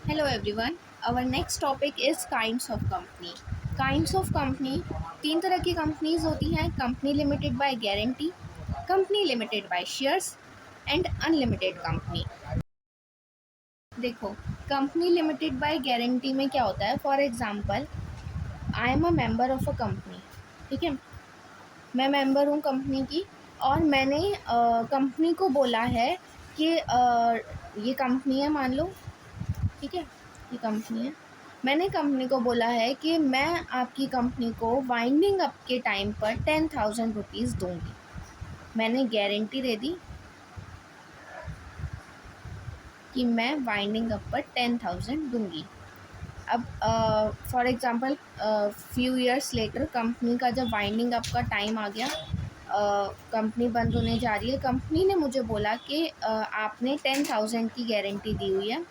Hello everyone. Our next topic is kinds of company. Kinds of company तीन तरह की companies होती हैं: company limited by guarantee, company limited by shares and unlimited company. देखो, company limited by guarantee में क्या होता है? For example, I am a member of a company. ठीक है, मैं मेंबर हूँ कंपनी की और मैंने कंपनी को बोला है कि ये कंपनी है, मान लो। ठीक है, ये कंपनी है। मैंने कंपनी को बोला है कि मैं आपकी कंपनी को वाइंडिंग अप के टाइम पर 10,000 रुपीज़ दूंगी। मैंने गारंटी दे दी कि मैं वाइंडिंग अप पर 10,000 दूंगी। अब for example, few years later company का जब वाइंडिंग अप का टाइम आ गया, कंपनी बंद होने जा रही है, कंपनी ने मुझे बोला कि आपने 10,000 की गारंटी दी हुई है,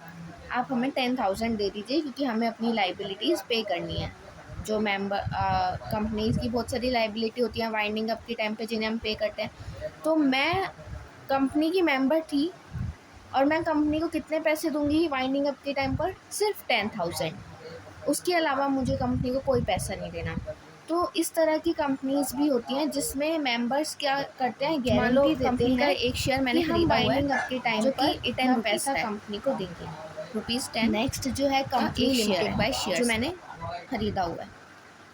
आप हमें 10,000 दे दीजिए क्योंकि हमें अपनी लाइबिलिटीज़ पे करनी है। जो मेंबर कंपनीज़ की बहुत सारी लाइबिलिटी होती हैं वाइंडिंग अप के टाइम पे जिन्हें हम पे करते हैं। तो मैं कंपनी की मेंबर थी और मैं कंपनी को कितने पैसे दूंगी वाइंडिंग अप के टाइम पर? सिर्फ 10,000। उसके अलावा मुझे कंपनी को कोई पैसा नहीं देना। तो इस तरह की कंपनीज भी होती हैं जिसमें मेंबर्स क्या करते हैं, गारंटी देते हैं का एक शेयर मैंने खरीदा हुआ है कि टाइम जो कि इतना पैसा कंपनी को देंगे, ₹10। नेक्स्ट जो है कंपनी लिमिटेड बाय शेयर जो मैंने खरीदा हुआ है।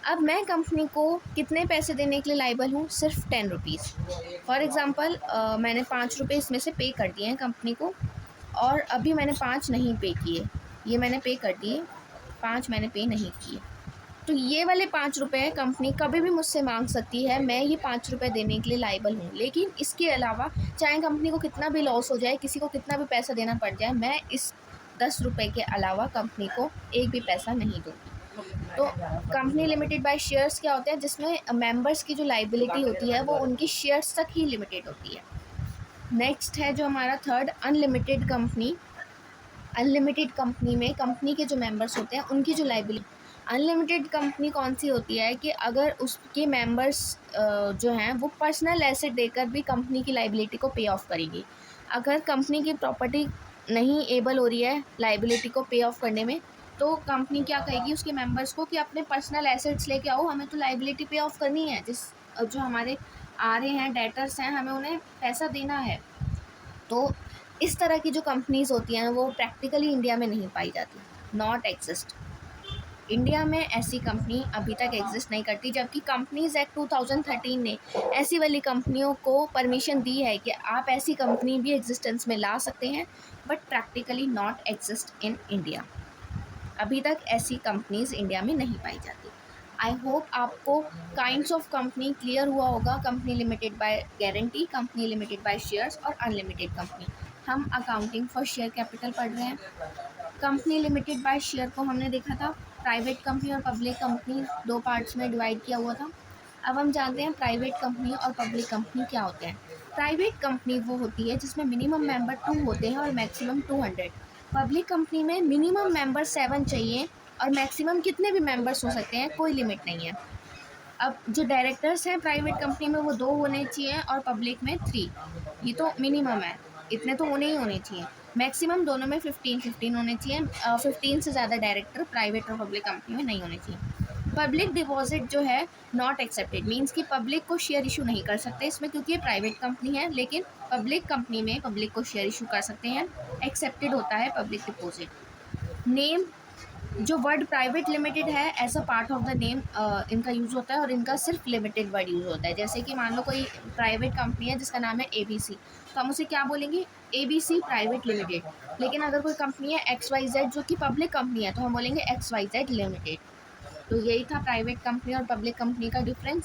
अब मैं कंपनी को कितने पैसे देने के लिए लाइबल हूँ? सिर्फ ₹10। फॉर एग्ज़ाम्पल, मैंने ₹5 इसमें से पे कर दिए हैं कंपनी को और अभी मैंने 5 नहीं पे किए। ये मैंने पे कर दिए, 5 मैंने पे नहीं किए। तो ये वाले ₹5 कंपनी कभी भी मुझसे मांग सकती है, मैं ये ₹5 देने के लिए लायबल हूँ। लेकिन इसके अलावा चाहे कंपनी को कितना भी लॉस हो जाए, किसी को कितना भी पैसा देना पड़ जाए, मैं इस ₹10 के अलावा कंपनी को एक भी पैसा नहीं दूँगी। तो कंपनी लिमिटेड बाय शेयर्स क्या होते हैं, जिसमें मेंबर्स की जो लाइबिलिटी होती है वो उनकी शेयर्स तक ही लिमिटेड होती है। नेक्स्ट है जो हमारा third, unlimited company. Unlimited company में कंपनी के जो मेंबर्स होते हैं उनकी जो लाइबिलिटी, अनलिमिटेड कंपनी कौन सी होती है कि अगर उसके मेंबर्स जो हैं वो पर्सनल एसेट देकर भी कंपनी की लाइबिलिटी को पे ऑफ करेगी। अगर कंपनी की प्रॉपर्टी नहीं एबल हो रही है लाइबिलिटी को पे ऑफ करने में, तो कंपनी क्या कहेगी उसके मेंबर्स को कि अपने पर्सनल एसेट्स लेके आओ, हमें तो लाइबिलिटी पे ऑफ करनी है, जिस जो हमारे आ रहे हैं डेटर्स हैं, हमें उन्हें पैसा देना है। तो इस तरह की जो कंपनीज़ होती हैं वो प्रैक्टिकली इंडिया में नहीं पाई जाती, नॉट एग्जिस्ट। इंडिया में ऐसी कंपनी अभी तक एग्जिस्ट नहीं करती, जबकि कंपनीज़ एक्ट 2013 ने ऐसी वाली कंपनियों को परमिशन दी है कि आप ऐसी कंपनी भी एग्जिस्टेंस में ला सकते हैं, but practically not exist in India. अभी तक ऐसी कंपनीज़ इंडिया में नहीं पाई जाती। आई होप आपको काइंड्स ऑफ कंपनी क्लियर हुआ होगा। Company limited by guarantee, company limited by shares और अनलिमिटेड कंपनी। हम अकाउंटिंग फॉर शेयर कैपिटल पढ़ रहे हैं। कंपनी लिमिटेड बाय शेयर को हमने देखा था प्राइवेट कंपनी और पब्लिक कंपनी, दो पार्ट्स में डिवाइड किया हुआ था। अब हम जानते हैं प्राइवेट कंपनी और पब्लिक कंपनी क्या होते हैं। प्राइवेट कंपनी वो होती है जिसमें मिनिमम मेंबर 2 होते हैं और मैक्सिमम 200। पब्लिक कंपनी में मिनिमम मेंबर 7 चाहिए और मैक्सिमम कितने भी मेंबर्स हो सकते हैं, कोई लिमिट नहीं है। अब जो डायरेक्टर्स हैं प्राइवेट कंपनी में वो 2 होने चाहिए और पब्लिक में 3। ये तो मिनिमम है, इतने तो होने ही होने चाहिए। मैक्सिमम दोनों में 15-15 होने चाहिए। 15 से ज़्यादा डायरेक्टर प्राइवेट और पब्लिक कंपनी में नहीं होने चाहिए। पब्लिक डिपॉजिट जो है नॉट एक्सेप्टेड, मीन्स कि पब्लिक को शेयर इशू नहीं कर सकते इसमें, क्योंकि ये प्राइवेट कंपनी है। लेकिन पब्लिक कंपनी में पब्लिक को शेयर इशू कर सकते हैं, एक्सेप्टेड होता है पब्लिक डिपॉजिट। नेम, जो वर्ड प्राइवेट लिमिटेड है as a part of the name इनका यूज़ होता है और इनका सिर्फ लिमिटेड वर्ड यूज़ होता है। जैसे कि मान लो कोई प्राइवेट कंपनी है जिसका नाम है ABC, तो हम उसे क्या बोलेंगे? ABC private limited. लेकिन अगर कोई कंपनी है XYZ जो कि पब्लिक कंपनी है, तो हम बोलेंगे XYZ लिमिटेड। तो यही था प्राइवेट कंपनी और पब्लिक कंपनी का डिफरेंस।